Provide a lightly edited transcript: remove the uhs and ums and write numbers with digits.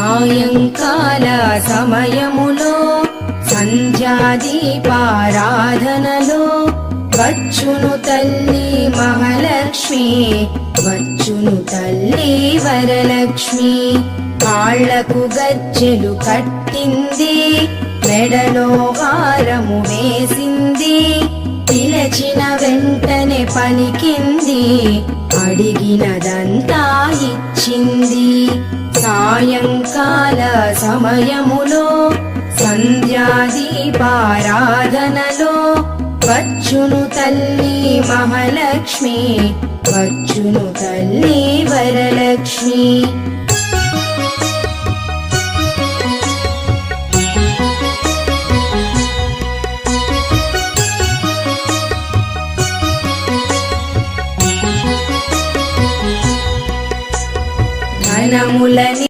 సాయంకాల సమయములో సంధ్యాదీపారాధనలో వచ్చును తల్లి మహాలక్ష్మి, వచ్చును తల్లి వరలక్ష్మి. కాళ్లకు గజ్జెలు కట్టింది, మెడలో హారము వేసింది, పిలచిన వెంటనే పలికింది, అడిగినదంతా ఇచ్చింది. సాయంకాల సమయములో సంధ్యాదీపారాధనలో వచ్చును తల్లి మహాలక్ష్మి, వచ్చును తల్లి వరలక్ష్మి. ధనములని